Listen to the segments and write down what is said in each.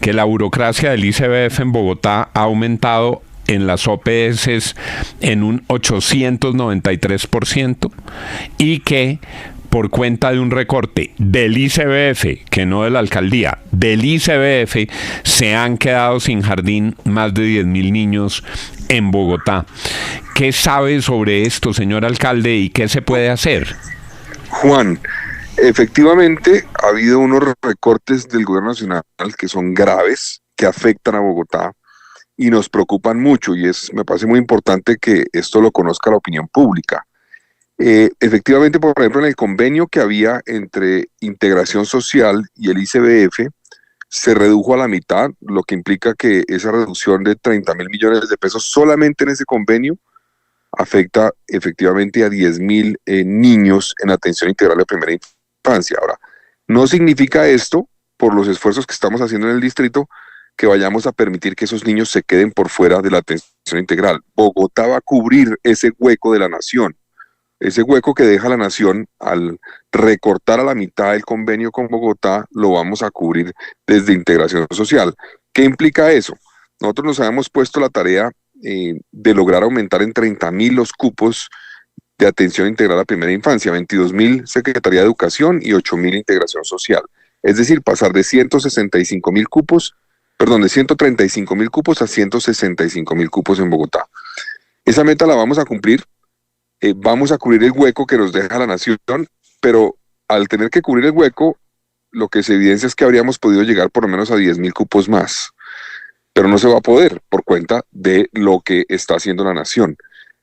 que la burocracia del ICBF en Bogotá ha aumentado en las OPS en un 893% y que por cuenta de un recorte del ICBF, que no de la alcaldía, del ICBF, se han quedado sin jardín más de 10.000 niños en Bogotá. ¿Qué sabe sobre esto, señor alcalde, y qué se puede hacer? Juan, efectivamente ha habido unos recortes del gobierno nacional que son graves, que afectan a Bogotá y nos preocupan mucho, y me parece muy importante que esto lo conozca la opinión pública. Efectivamente, por ejemplo, en el convenio que había entre Integración Social y el ICBF, se redujo a la mitad, lo que implica que esa reducción de 30.000 millones de pesos solamente en ese convenio afecta efectivamente a 10.000 niños en atención integral de primera infancia. Ahora, no significa esto, por los esfuerzos que estamos haciendo en el distrito, que vayamos a permitir que esos niños se queden por fuera de la atención integral. Bogotá va a cubrir ese hueco de la nación. Ese hueco que deja la nación al recortar a la mitad el convenio con Bogotá, lo vamos a cubrir desde Integración Social. ¿Qué implica eso? Nosotros nos habíamos puesto la tarea de lograr aumentar en 30.000 los cupos de atención integral a primera infancia, 22.000 Secretaría de Educación y 8.000 Integración Social. Es decir, pasar de 135.000 cupos, de 135.000 cupos a 165.000 cupos en Bogotá. Esa meta la vamos a cumplir. Vamos a cubrir el hueco que nos deja la nación, pero al tener que cubrir el hueco, lo que se evidencia es que habríamos podido llegar por lo menos a 10.000 cupos más, pero no se va a poder por cuenta de lo que está haciendo la nación.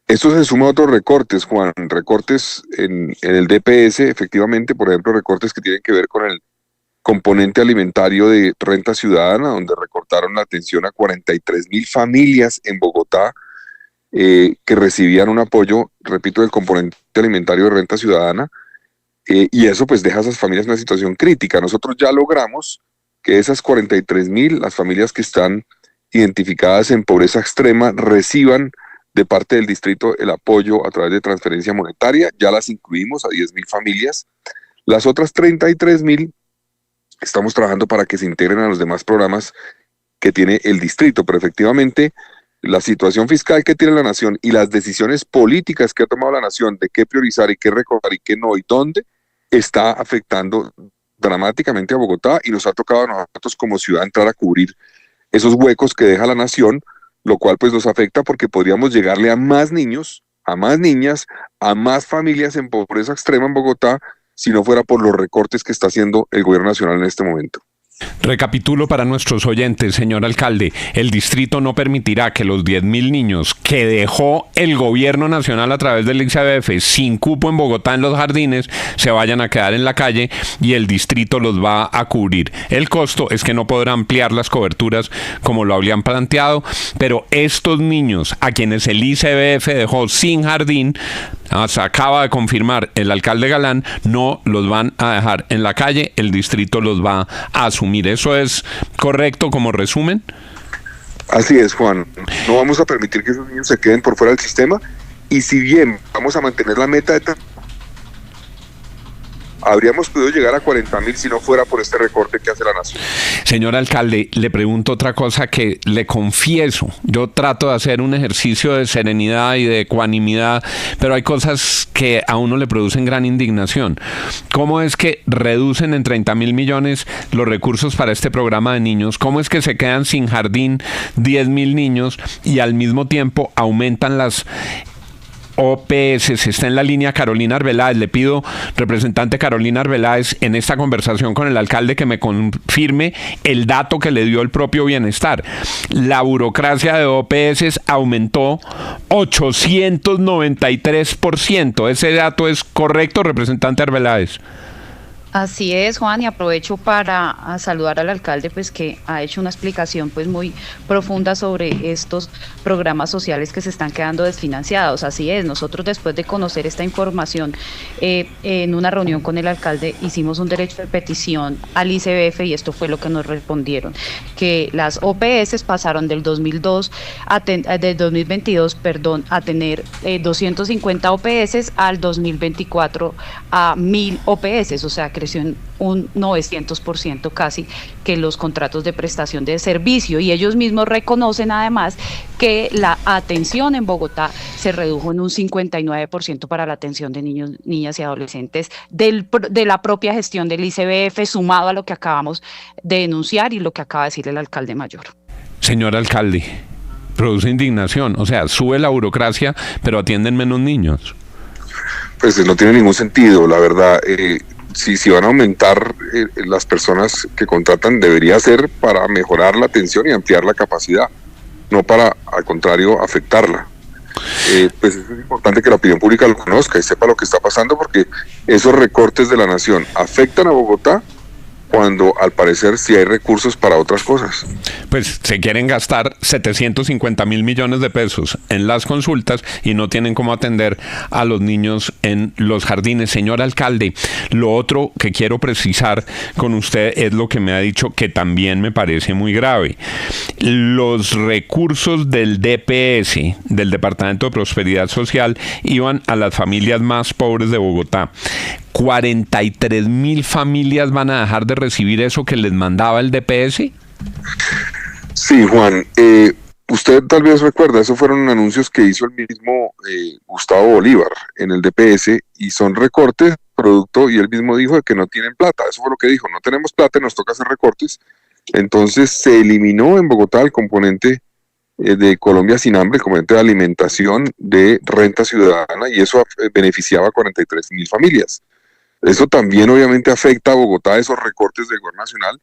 Esto se suma a otros recortes, Juan, recortes en el DPS, efectivamente, por ejemplo, recortes que tienen que ver con el componente alimentario de Renta Ciudadana, donde recortaron la atención a 43.000 familias en Bogotá, que recibían un apoyo, repito, del componente alimentario de Renta Ciudadana, y eso pues deja a esas familias en una situación crítica. Nosotros ya logramos que esas 43.000, las familias que están identificadas en pobreza extrema, reciban de parte del distrito el apoyo a través de transferencia monetaria. Ya las incluimos a 10.000 familias. Las otras 33.000 estamos trabajando para que se integren a los demás programas que tiene el distrito, pero efectivamente la situación fiscal que tiene la nación y las decisiones políticas que ha tomado la nación de qué priorizar y qué recortar y qué no y dónde, está afectando dramáticamente a Bogotá, y nos ha tocado a nosotros como ciudad entrar a cubrir esos huecos que deja la nación, lo cual pues nos afecta porque podríamos llegarle a más niños, a más niñas, a más familias en pobreza extrema en Bogotá, si no fuera por los recortes que está haciendo el gobierno nacional en este momento. Recapitulo para nuestros oyentes, señor alcalde. El distrito no permitirá que los 10.000 niños que dejó el gobierno nacional a través del ICBF sin cupo en Bogotá en los jardines se vayan a quedar en la calle, y el distrito los va a cubrir. El costo es que no podrá ampliar las coberturas como lo habían planteado, pero estos niños a quienes el ICBF dejó sin jardín, se acaba de confirmar el alcalde Galán, no los van a dejar en la calle, el distrito los va a asumir. ¿Eso es correcto como resumen? Así es, Juan. No vamos a permitir que esos niños se queden por fuera del sistema, y si bien vamos a mantener la meta de habríamos podido llegar a 40.000 si no fuera por este recorte que hace la nación. Señor alcalde, le pregunto otra cosa que le confieso. Yo trato de hacer un ejercicio de serenidad y de ecuanimidad, pero hay cosas que a uno le producen gran indignación. ¿Cómo es que reducen en 30.000 millones los recursos para este programa de niños? ¿Cómo es que se quedan sin jardín 10.000 niños y al mismo tiempo aumentan las OPS? Está en la línea Carolina Arbeláez. Le pido, representante Carolina Arbeláez, en esta conversación con el alcalde, que me confirme el dato que le dio el propio Bienestar. La burocracia de OPS aumentó 893%. ¿Ese dato es correcto, representante Arbeláez? Así es, Juan, y aprovecho para saludar al alcalde, pues que ha hecho una explicación pues muy profunda sobre estos programas sociales que se están quedando desfinanciados. Así es, nosotros después de conocer esta información, en una reunión con el alcalde hicimos un derecho de petición al ICBF, y esto fue lo que nos respondieron, que las OPS pasaron del 2022 a tener 250 OPS al 2024 a 1.000 OPS, o sea que creció en un 900% casi que los contratos de prestación de servicio, y ellos mismos reconocen además que la atención en Bogotá se redujo en un 59% para la atención de niños, niñas y adolescentes de la propia gestión del ICBF, sumado a lo que acabamos de denunciar y lo que acaba de decir el alcalde mayor. Señor alcalde, produce indignación, o sea, sube la burocracia, pero atienden menos niños. Pues no tiene ningún sentido, la verdad. Si van a aumentar las personas que contratan, debería ser para mejorar la atención y ampliar la capacidad, no para, al contrario, afectarla. Pues es importante que la opinión pública lo conozca y sepa lo que está pasando, porque esos recortes de la nación afectan a Bogotá cuando al parecer sí hay recursos para otras cosas. Pues se quieren gastar 750.000 millones de pesos en las consultas y no tienen cómo atender a los niños en los jardines. Señor alcalde, lo otro que quiero precisar con usted es lo que me ha dicho, que también me parece muy grave. Los recursos del DPS, del Departamento de Prosperidad Social, iban a las familias más pobres de Bogotá. 43.000 familias van a dejar de recibir eso que les mandaba el DPS. Sí, Juan, usted tal vez recuerda, esos fueron anuncios que hizo el mismo Gustavo Bolívar en el DPS, y son recortes producto, y él mismo dijo de que no tienen plata. Eso fue lo que dijo: no tenemos plata, nos toca hacer recortes. Entonces se eliminó en Bogotá el componente de Colombia Sin Hambre, el componente de alimentación de renta ciudadana, y eso beneficiaba a 43.000 familias. Eso también obviamente afecta a Bogotá, esos recortes del gobierno nacional,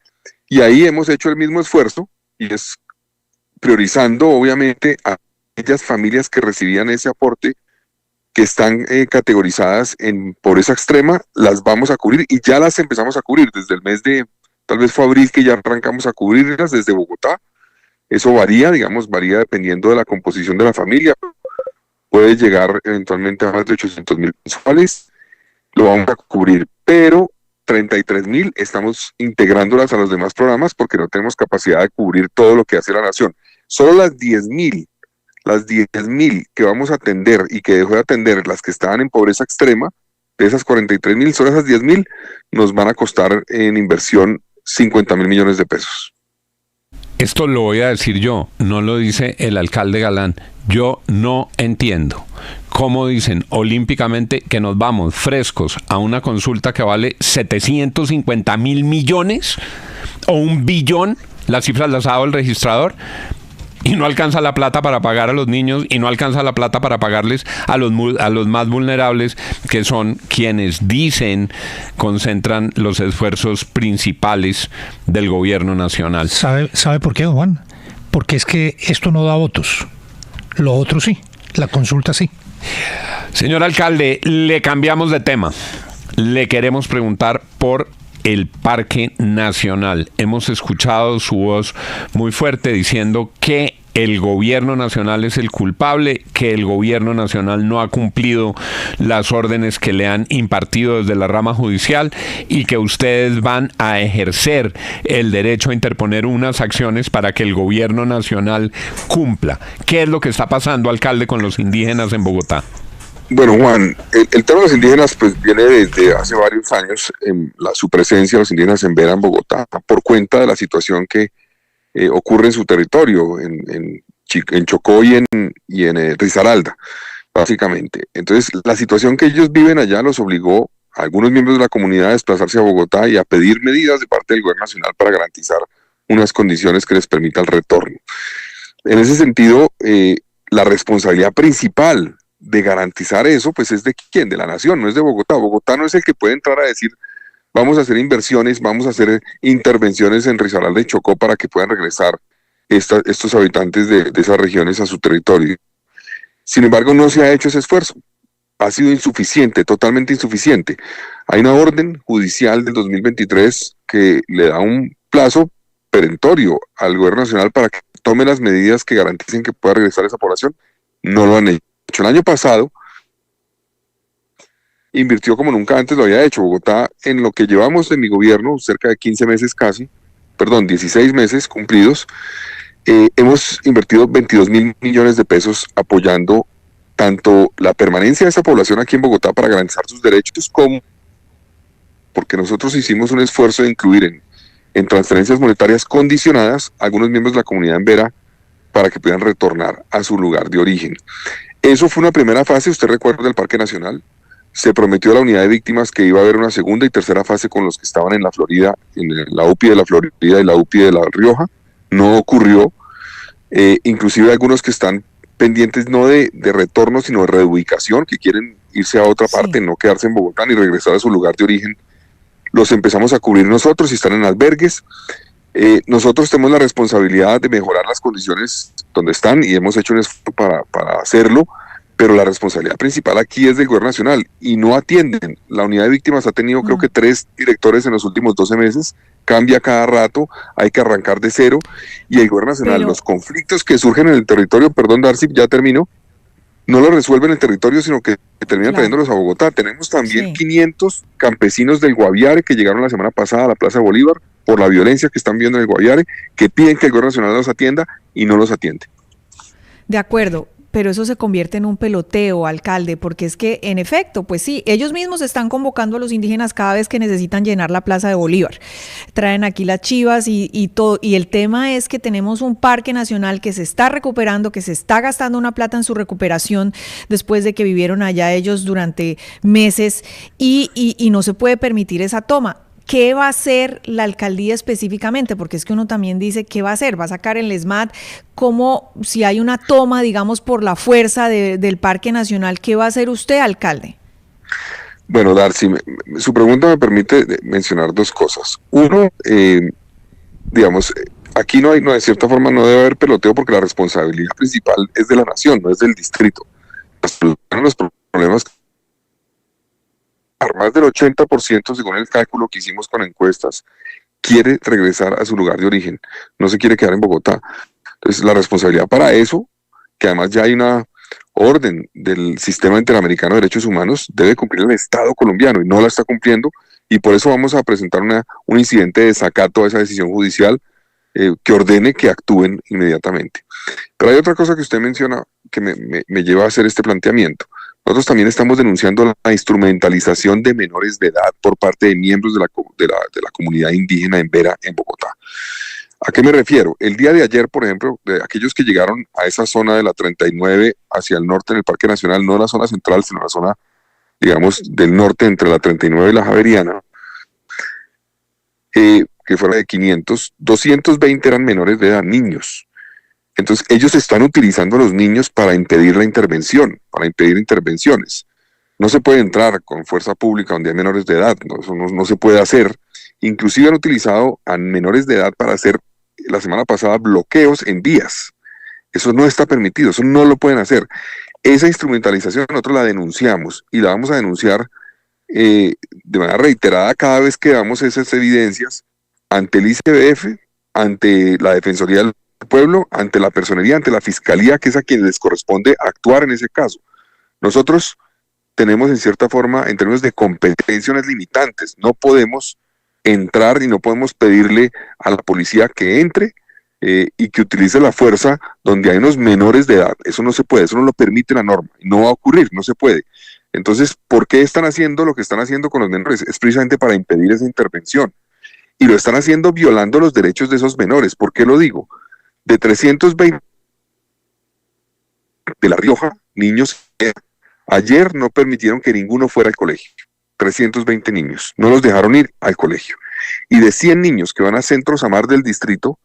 y ahí hemos hecho el mismo esfuerzo, y es priorizando obviamente a aquellas familias que recibían ese aporte, que están categorizadas en pobreza extrema. Las vamos a cubrir, y ya las empezamos a cubrir desde el mes de, tal vez fue abril, que ya arrancamos a cubrirlas desde Bogotá. Eso varía, varía dependiendo de la composición de la familia, puede llegar eventualmente a más de 800.000 mensuales. Lo vamos a cubrir, pero 33.000 estamos integrándolas a los demás programas porque no tenemos capacidad de cubrir todo lo que hace la nación. Solo las 10.000 que vamos a atender y que dejó de atender, las que estaban en pobreza extrema, de esas 43.000, solo esas 10.000 nos van a costar en inversión 50.000 millones de pesos. Esto lo voy a decir yo, no lo dice el alcalde Galán. Yo no entiendo cómo dicen olímpicamente que nos vamos frescos a una consulta que vale 750.000 millones o 1 billón, las cifras las ha dado el registrador, y no alcanza la plata para pagar a los niños, y no alcanza la plata para pagarles a los más vulnerables, que son quienes dicen concentran los esfuerzos principales del gobierno nacional. ¿Sabe por qué, Juan? Porque es que esto no da votos. Lo otro sí, la consulta sí. Señor alcalde, le cambiamos de tema. Le queremos preguntar por el Parque Nacional. Hemos escuchado su voz muy fuerte diciendo que el gobierno nacional es el culpable, que el gobierno nacional no ha cumplido las órdenes que le han impartido desde la rama judicial, y que ustedes van a ejercer el derecho a interponer unas acciones para que el gobierno nacional cumpla. ¿Qué es lo que está pasando, alcalde, con los indígenas en Bogotá? Bueno, Juan, el tema de los indígenas pues viene desde hace varios años, en su presencia de los indígenas en Vera, en Bogotá, por cuenta de la situación que ocurre en su territorio, en Chocó y en Risaralda, básicamente. Entonces, la situación que ellos viven allá los obligó a algunos miembros de la comunidad a desplazarse a Bogotá y a pedir medidas de parte del gobierno nacional para garantizar unas condiciones que les permitan el retorno. En ese sentido, la responsabilidad principal de garantizar eso, pues es de quién, de la nación, no es de Bogotá. Bogotá no es el que puede entrar a decir: vamos a hacer inversiones, vamos a hacer intervenciones en Risaralda y Chocó para que puedan regresar estos habitantes de esas regiones a su territorio. Sin embargo, no se ha hecho ese esfuerzo. Ha sido insuficiente, totalmente insuficiente. Hay una orden judicial del 2023 que le da un plazo perentorio al gobierno nacional para que tome las medidas que garanticen que pueda regresar esa población. No lo han hecho. El año pasado invirtió como nunca antes lo había hecho. Bogotá, en lo que llevamos de mi gobierno, cerca de 15 meses casi, 16 meses cumplidos, hemos invertido 22.000 millones de pesos apoyando tanto la permanencia de esa población aquí en Bogotá para garantizar sus derechos, como porque nosotros hicimos un esfuerzo de incluir en transferencias monetarias condicionadas a algunos miembros de la comunidad embera para que puedan retornar a su lugar de origen. Eso fue una primera fase, usted recuerda el Parque Nacional, se prometió a la unidad de víctimas que iba a haber una segunda y tercera fase con los que estaban en la Florida, en la UPI de la Florida y la UPI de La Rioja, no ocurrió, inclusive algunos que están pendientes no de retorno, sino de reubicación, que quieren irse a otra parte, no quedarse en Bogotá ni regresar a su lugar de origen, los empezamos a cubrir nosotros y están en albergues. Nosotros tenemos la responsabilidad de mejorar las condiciones donde están y hemos hecho un esfuerzo para hacerlo, pero la responsabilidad principal aquí es del gobierno nacional y no atienden. La unidad de víctimas ha tenido creo que 3 directores en los últimos 12 meses, cambia cada rato, hay que arrancar de cero y el gobierno nacional, los conflictos que surgen en el territorio, perdón Darcy, ya termino, no lo resuelven en el territorio, sino que terminan trayéndolos a Bogotá. Tenemos también 500 campesinos del Guaviare que llegaron la semana pasada a la Plaza Bolívar por la violencia que están viendo en el Guaviare, que piden que el gobierno nacional los atienda y no los atiende. De acuerdo, pero eso se convierte en un peloteo, alcalde, porque es que, en efecto, pues sí, ellos mismos están convocando a los indígenas cada vez que necesitan llenar la Plaza de Bolívar. Traen aquí las chivas y todo, y el tema es que tenemos un parque nacional que se está recuperando, que se está gastando una plata en su recuperación después de que vivieron allá ellos durante meses y no se puede permitir esa toma. ¿Qué va a hacer la alcaldía específicamente? Porque es que uno también dice, ¿qué va a hacer? ¿Va a sacar el SMAT? ¿Cómo, si hay una toma, digamos, por la fuerza del Parque Nacional, qué va a hacer usted, alcalde? Bueno, Darcy, su pregunta me permite mencionar 2 cosas. Uno, digamos, aquí no hay, de cierta forma no debe haber peloteo porque la responsabilidad principal es de la nación, no es del distrito. Los problemas, más del 80%, según el cálculo que hicimos con encuestas, quiere regresar a su lugar de origen, no se quiere quedar en Bogotá. Entonces, la responsabilidad para eso, que además ya hay una orden del Sistema Interamericano de Derechos Humanos, debe cumplir el Estado colombiano y no la está cumpliendo, y por eso vamos a presentar un incidente de desacato a esa decisión judicial que ordene que actúen inmediatamente. Pero hay otra cosa que usted menciona que me lleva a hacer este planteamiento. Nosotros también estamos denunciando la instrumentalización de menores de edad por parte de miembros de la comunidad indígena embera en Bogotá. ¿A qué me refiero? El día de ayer, por ejemplo, de aquellos que llegaron a esa zona de la 39 hacia el norte en el Parque Nacional, no la zona central, sino la zona, digamos, del norte entre la 39 y la Javeriana, que fuera de 500, 220 eran menores de edad, niños. Entonces, ellos están utilizando a los niños para impedir la intervención, para impedir intervenciones. No se puede entrar con fuerza pública donde hay menores de edad, eso no se puede hacer. Inclusive han utilizado a menores de edad para hacer, la semana pasada, bloqueos en vías. Eso no está permitido, eso no lo pueden hacer. Esa instrumentalización nosotros la denunciamos y la vamos a denunciar de manera reiterada cada vez que damos esas evidencias ante el ICBF, ante la Defensoría del Pueblo, ante la Personería, ante la Fiscalía, que es a quien les corresponde actuar en ese caso. Nosotros tenemos en cierta forma, en términos de competencias limitantes, no podemos entrar y no podemos pedirle a la policía que entre y que utilice la fuerza donde hay unos menores de edad. Eso no se puede, eso no lo permite la norma, no va a ocurrir, no se puede. Entonces, ¿por qué están haciendo lo que están haciendo con los menores? Es precisamente para impedir esa intervención. Y lo están haciendo violando los derechos de esos menores. ¿Por qué lo digo? De 320 de La Rioja, niños, ayer no permitieron que ninguno fuera al colegio. 320 niños, no los dejaron ir al colegio. Y de 100 niños que van a Centro Samar del distrito,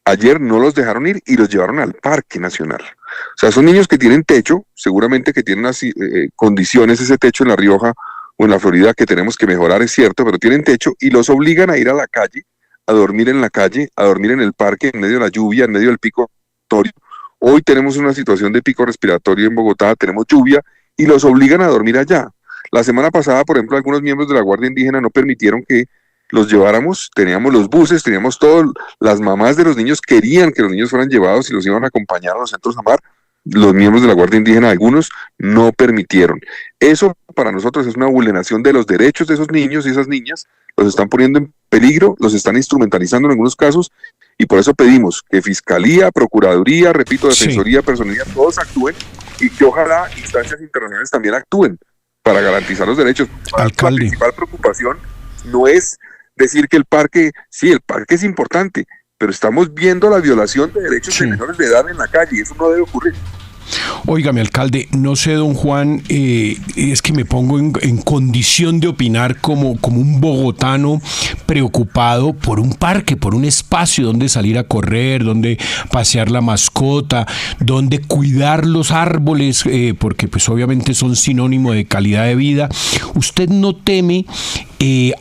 ayer no los dejaron ir y los llevaron al Parque Nacional. O sea, son niños que tienen techo, seguramente que tienen así, condiciones, ese techo en La Rioja o en la Florida que tenemos que mejorar, es cierto, pero tienen techo y los obligan a ir a la calle, a dormir en la calle, a dormir en el parque, en medio de la lluvia, en medio del pico respiratorio. Hoy tenemos una situación de pico respiratorio en Bogotá, tenemos lluvia y los obligan a dormir allá. La semana pasada, por ejemplo, algunos miembros de la Guardia Indígena no permitieron que los lleváramos, teníamos los buses, teníamos todo, las mamás de los niños querían que los niños fueran llevados y los iban a acompañar a los centros Samar. Los miembros de la Guardia Indígena, algunos, no permitieron. Eso para nosotros es una vulneración de los derechos de esos niños y esas niñas, los están poniendo en peligro, los están instrumentalizando en algunos casos, y por eso pedimos que Fiscalía, Procuraduría, repito, Defensoría, Personería, todos actúen, y que ojalá instancias internacionales también actúen, para garantizar los derechos. Alcalde. La principal preocupación no es decir que el parque es importante, pero estamos viendo la violación de derechos de menores de edad en la calle y eso no debe ocurrir. Óigame, alcalde, no sé, don Juan, es que me pongo en condición de opinar como un bogotano preocupado por un parque, por un espacio donde salir a correr, donde pasear la mascota, donde cuidar los árboles, porque pues obviamente son sinónimo de calidad de vida. ¿Usted no teme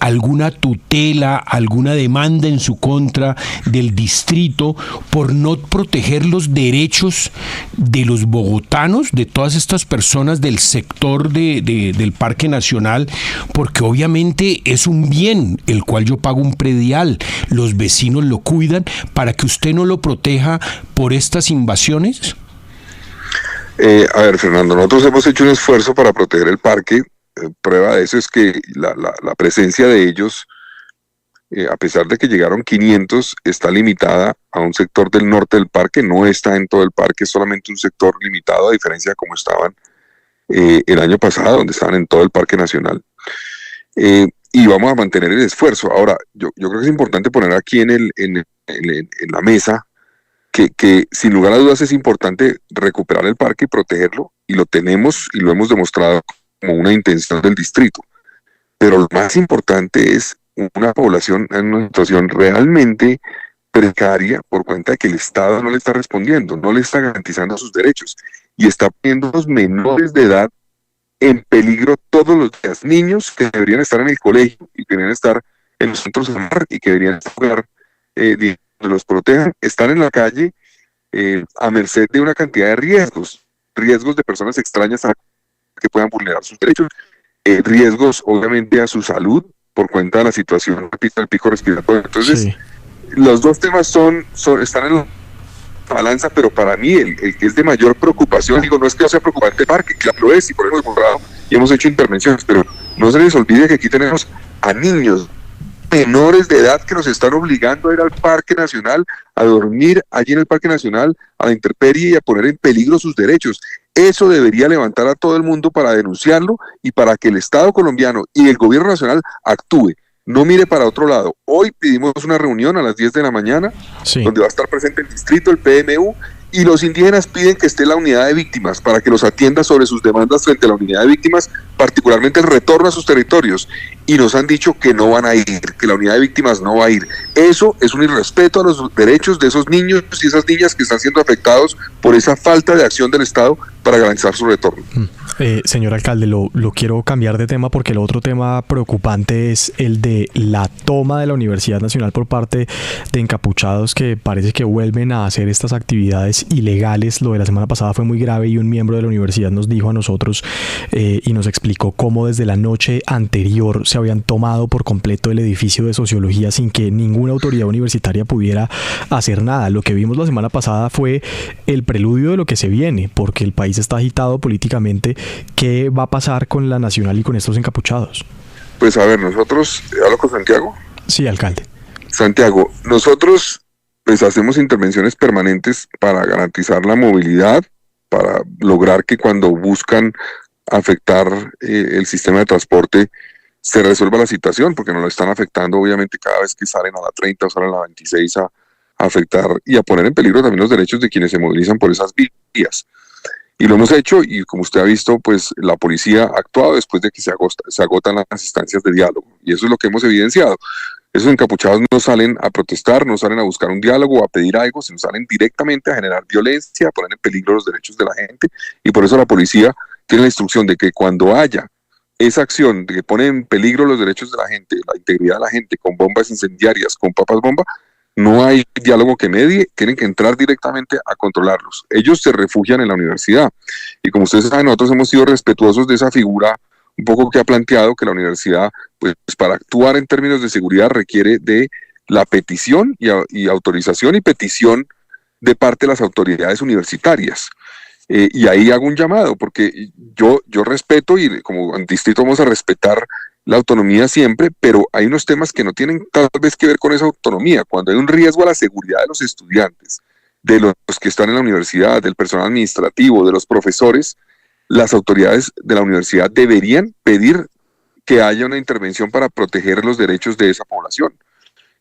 alguna tutela, alguna demanda en su contra del distrito por no proteger los derechos de los bogotanos, de todas estas personas del sector del Parque Nacional? Porque obviamente es un bien el cual yo pago un predial, los vecinos lo cuidan, para que usted no lo proteja por estas invasiones. A ver, Fernando, nosotros hemos hecho un esfuerzo para proteger el parque. Prueba de eso es que la presencia de ellos, a pesar de que llegaron 500, está limitada a un sector del norte del parque, no está en todo el parque, es solamente un sector limitado, a diferencia de como estaban el año pasado, donde estaban en todo el Parque Nacional. Y vamos a mantener el esfuerzo. Ahora, yo creo que es importante poner aquí en la mesa que sin lugar a dudas es importante recuperar el parque y protegerlo, y lo tenemos y lo hemos demostrado como una intención del distrito. Pero lo más importante es una población en una situación realmente precaria por cuenta de que el Estado no le está respondiendo, no le está garantizando sus derechos y está poniendo a los menores de edad en peligro todos los días. Niños que deberían estar en el colegio y que deberían estar en los centros de mar y que deberían estar donde los protejan, están en la calle a merced de una cantidad de riesgos de personas extrañas que puedan vulnerar sus derechos, riesgos obviamente a su salud por cuenta de la situación del pico respiratorio. Entonces, los dos temas están en la balanza, pero para mí el que es de mayor preocupación, no es que no sea preocupante el parque, claro lo es, y por eso hemos borrado y hemos hecho intervenciones, pero no se les olvide que aquí tenemos a niños menores de edad que nos están obligando a ir al Parque Nacional, a dormir allí en el Parque Nacional, a la intemperie y a poner en peligro sus derechos. Eso debería levantar a todo el mundo para denunciarlo y para que el Estado colombiano y el gobierno nacional actúe. No mire para otro lado. Hoy pedimos una reunión a las 10 de la mañana, donde va a estar presente el distrito, el PMU, y los indígenas piden que esté la unidad de víctimas para que los atienda sobre sus demandas frente a la unidad de víctimas, particularmente el retorno a sus territorios. Y nos han dicho que no van a ir, que la unidad de víctimas no va a ir. Eso es un irrespeto a los derechos de esos niños y esas niñas que están siendo afectados por esa falta de acción del Estado para garantizar su retorno. Señor alcalde, lo quiero cambiar de tema porque el otro tema preocupante es el de la toma de la Universidad Nacional por parte de encapuchados que parece que vuelven a hacer estas actividades ilegales. Lo de la semana pasada fue muy grave y un miembro de la universidad nos dijo a nosotros y nos explicó cómo desde la noche anterior se habían tomado por completo el edificio de sociología sin que ninguna autoridad universitaria pudiera hacer nada. Lo que vimos la semana pasada fue el preludio de lo que se viene, porque el país está agitado políticamente. ¿Qué va a pasar con la Nacional y con estos encapuchados? Pues a ver, nosotros, ¿hablo con Santiago? Sí, alcalde. Santiago, nosotros pues hacemos intervenciones permanentes para garantizar la movilidad, para lograr que cuando buscan afectar el sistema de transporte se resuelva la situación, porque nos lo están afectando obviamente cada vez que salen a la 30 o salen a la 26 a afectar y a poner en peligro también los derechos de quienes se movilizan por esas vías. Y lo hemos hecho y como usted ha visto, pues la policía ha actuado después de que se agotan las instancias de diálogo. Y eso es lo que hemos evidenciado. Esos encapuchados no salen a protestar, no salen a buscar un diálogo o a pedir algo, sino salen directamente a generar violencia, a poner en peligro los derechos de la gente. Y por eso la policía tiene la instrucción de que cuando haya esa acción de que pone en peligro los derechos de la gente, la integridad de la gente, con bombas incendiarias, con papas bomba, no hay diálogo que medie, tienen que entrar directamente a controlarlos. Ellos se refugian en la universidad. Y como ustedes saben, nosotros hemos sido respetuosos de esa figura un poco que ha planteado que la universidad, pues para actuar en términos de seguridad requiere de la petición y autorización y petición de parte de las autoridades universitarias. Y ahí hago un llamado, porque yo respeto y como distrito vamos a respetar la autonomía siempre, pero hay unos temas que no tienen tal vez que ver con esa autonomía. Cuando hay un riesgo a la seguridad de los estudiantes, de los que están en la universidad, del personal administrativo, de los profesores, las autoridades de la universidad deberían pedir que haya una intervención para proteger los derechos de esa población.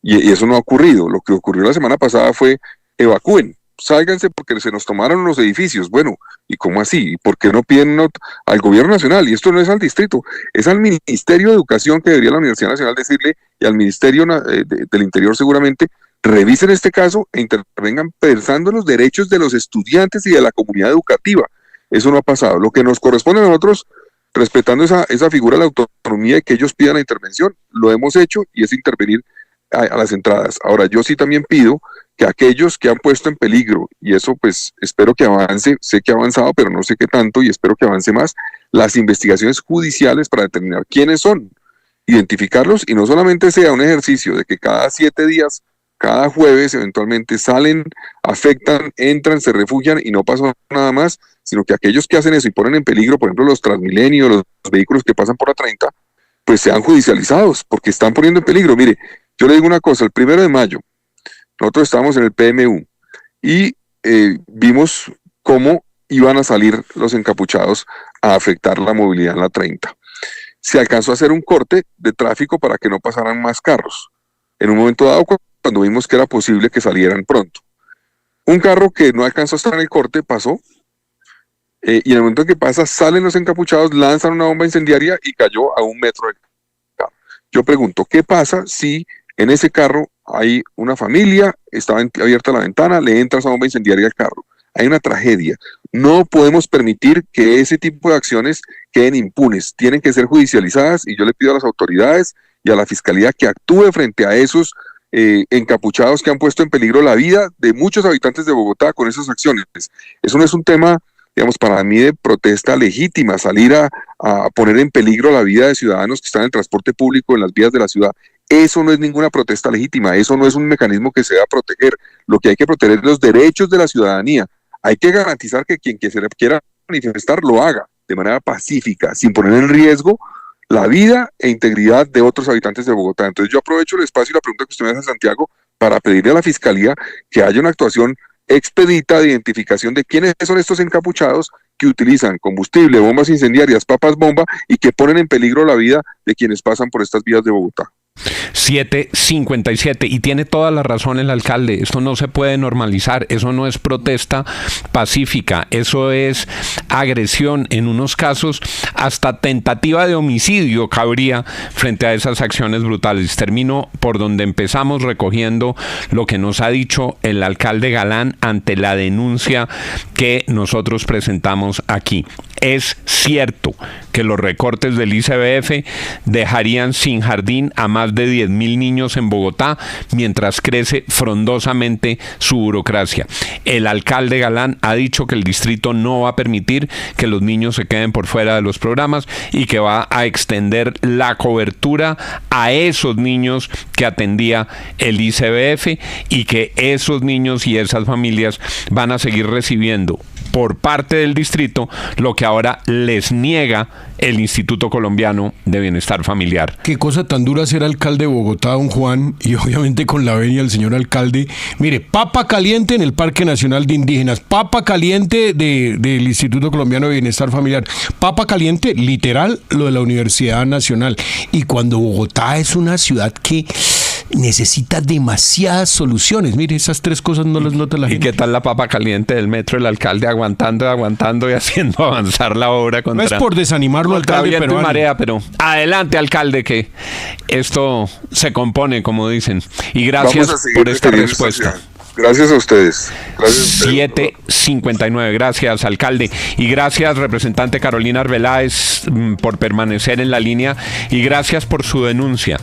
Y eso no ha ocurrido. Lo que ocurrió la semana pasada fue evacúen, sálganse porque se nos tomaron los edificios. Bueno, ¿y cómo así? ¿Y por qué no piden al gobierno nacional? Y esto no es al distrito, es al Ministerio de Educación que debería la Universidad Nacional decirle, y al Ministerio del Interior seguramente, revisen este caso e intervengan pensando en los derechos de los estudiantes y de la comunidad educativa. Eso no ha pasado. Lo que nos corresponde a nosotros, respetando esa figura de la autonomía y que ellos pidan la intervención, lo hemos hecho y es intervenir a las entradas. Ahora, yo sí también pido que aquellos que han puesto en peligro, y eso pues espero que avance, sé que ha avanzado, pero no sé qué tanto y espero que avance más, las investigaciones judiciales para determinar quiénes son, identificarlos y no solamente sea un ejercicio de que cada 7 días, cada jueves eventualmente salen, afectan, entran, se refugian y no pasó nada más, sino que aquellos que hacen eso y ponen en peligro, por ejemplo, los Transmilenio, los vehículos que pasan por la 30, pues sean judicializados, porque están poniendo en peligro. Mire, yo le digo una cosa, el 1 de mayo, nosotros estábamos en el PMU y vimos cómo iban a salir los encapuchados a afectar la movilidad en la 30. Se alcanzó a hacer un corte de tráfico para que no pasaran más carros. En un momento dado, cuando vimos que era posible que salieran pronto. Un carro que no alcanzó a estar en el corte pasó, y en el momento en que pasa, salen los encapuchados, lanzan una bomba incendiaria y cayó a 1 metro del carro. Yo pregunto, ¿qué pasa si en ese carro hay una familia, estaba abierta la ventana, le entra esa bomba incendiaria al carro? Hay una tragedia. No podemos permitir que ese tipo de acciones queden impunes. Tienen que ser judicializadas y yo le pido a las autoridades y a la Fiscalía que actúe frente a esos encapuchados que han puesto en peligro la vida de muchos habitantes de Bogotá con esas acciones. Eso no es un tema, digamos, para mí de protesta legítima, salir a poner en peligro la vida de ciudadanos que están en el transporte público, en las vías de la ciudad. Eso no es ninguna protesta legítima, eso no es un mecanismo que se deba proteger. Lo que hay que proteger es los derechos de la ciudadanía. Hay que garantizar que quien se quiera manifestar lo haga de manera pacífica, sin poner en riesgo la vida e integridad de otros habitantes de Bogotá. Entonces yo aprovecho el espacio y la pregunta que usted me hace, Santiago, para pedirle a la Fiscalía que haya una actuación expedita de identificación de quiénes son estos encapuchados que utilizan combustible, bombas incendiarias, papas bomba y que ponen en peligro la vida de quienes pasan por estas vías de Bogotá. 7:57 y tiene toda la razón el alcalde. Esto no se puede normalizar, eso no es protesta pacífica, eso es agresión, en unos casos hasta tentativa de homicidio cabría frente a esas acciones brutales. Termino por donde empezamos, recogiendo lo que nos ha dicho el alcalde Galán ante la denuncia que nosotros presentamos aquí. Es cierto que los recortes del ICBF dejarían sin jardín a más de 10.000 niños en Bogotá mientras crece frondosamente su burocracia. El alcalde Galán ha dicho que el distrito no va a permitir que los niños se queden por fuera de los programas y que va a extender la cobertura a esos niños que atendía el ICBF y que esos niños y esas familias van a seguir recibiendo por parte del distrito lo que ahora les niega el Instituto Colombiano de Bienestar Familiar. Qué cosa tan dura ser alcalde de Bogotá, don Juan, y obviamente con la venia del señor alcalde. Mire, papa caliente en el Parque Nacional de Indígenas, papa caliente del Instituto Colombiano de Bienestar Familiar, papa caliente, literal, lo de la Universidad Nacional. Y cuando Bogotá es una ciudad que necesita demasiadas soluciones. Mire, esas tres cosas no las nota la gente. ¿Y qué tal la papa caliente del metro? El alcalde aguantando y haciendo avanzar la obra contra... No es por desanimarlo, alcalde, viento y marea, pero adelante, alcalde, que esto se compone, como dicen. Y gracias por esta respuesta. Gracias a ustedes. 7:59. Gracias, alcalde. Y gracias, representante Carolina Arbeláez, por permanecer en la línea. Y gracias por su denuncia.